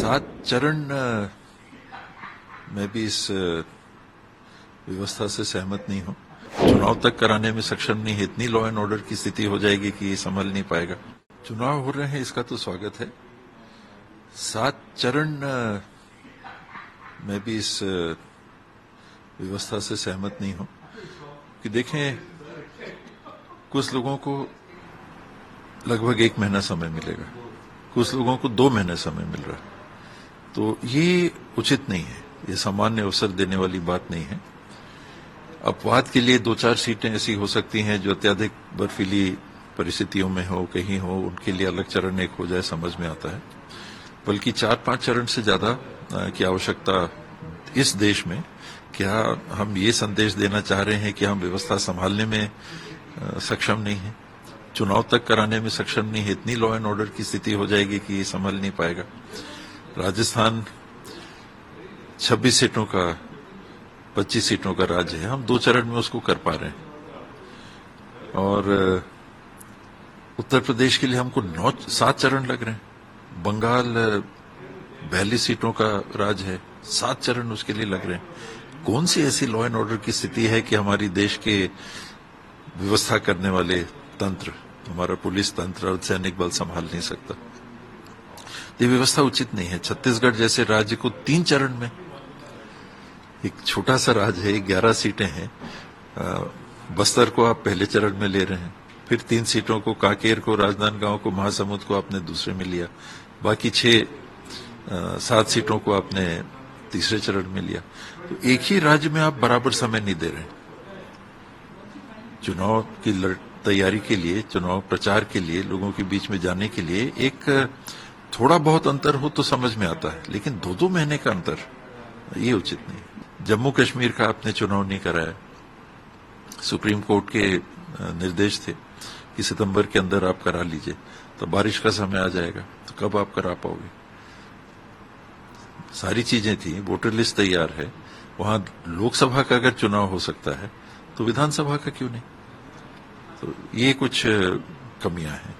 7 चरण मैं भी इस व्यवस्था से सहमत नहीं हूं। चुनाव तक कराने में सक्षम नहीं है, इतनी लॉ एंड ऑर्डर की स्थिति हो जाएगी कि ये संभल नहीं पाएगा। चुनाव हो रहे हैं, इसका तो स्वागत है। 7 चरण मैं भी इस व्यवस्था से सहमत नहीं हूं कि देखें, कुछ लोगों को लगभग 1 महीना समय मिलेगा, कुछ लोगों को 2 महीने समय मिल रहा है, तो ये उचित नहीं है, ये सामान्य अवसर देने वाली बात नहीं है। अपवाद के लिए 2-4 सीटें ऐसी हो सकती हैं जो अत्यधिक बर्फीली परिस्थितियों में हो, कहीं हो, उनके लिए अलग चरण एक हो जाए, समझ में आता है। बल्कि 4-5 चरण से ज्यादा की आवश्यकता इस देश में। क्या हम ये संदेश देना चाह रहे हैं कि हम व्यवस्था संभालने में सक्षम नहीं है, चुनाव तक कराने में सक्षम नहीं है, इतनी लॉ एंड ऑर्डर की स्थिति हो जाएगी कि ये संभल नहीं पाएगा। राजस्थान 26 सीटों का 25 सीटों का राज्य है, हम 2 चरण में उसको कर पा रहे हैं। और उत्तर प्रदेश के लिए हमको 7 चरण लग रहे हैं। बंगाल 42 सीटों का राज्य है, 7 चरण उसके लिए लग रहे हैं। कौन सी ऐसी लॉ एंड ऑर्डर की स्थिति है कि हमारी देश के व्यवस्था करने वाले तंत्र, हमारा पुलिस तंत्र और सैनिक बल संभाल नहीं सकता? ये व्यवस्था उचित नहीं है। छत्तीसगढ़ जैसे राज्य को 3 चरण में, एक छोटा सा राज्य है, 11 सीटें हैं, बस्तर को आप पहले चरण में ले रहे हैं, फिर 3 सीटों को, कांकेर को, राजनांदगांव को, महासमुंद को आपने दूसरे में लिया, बाकी 7 सीटों को आपने तीसरे चरण में लिया। तो एक ही राज्य में आप बराबर समय नहीं दे रहे। चुनाव की तैयारी के लिए, चुनाव प्रचार के लिए, लोगों के बीच में जाने के लिए एक थोड़ा बहुत अंतर हो तो समझ में आता है, लेकिन 2-2 महीने का अंतर, ये उचित नहीं। जम्मू कश्मीर का आपने चुनाव नहीं कराया, सुप्रीम कोर्ट के निर्देश थे कि सितंबर के अंदर आप करा लीजिए, तो बारिश का समय आ जाएगा, तो कब आप करा पाओगे? सारी चीजें थी, वोटर लिस्ट तैयार है, वहां लोकसभा का अगर चुनाव हो सकता है तो विधानसभा का क्यों नहीं? तो ये कुछ कमियां हैं।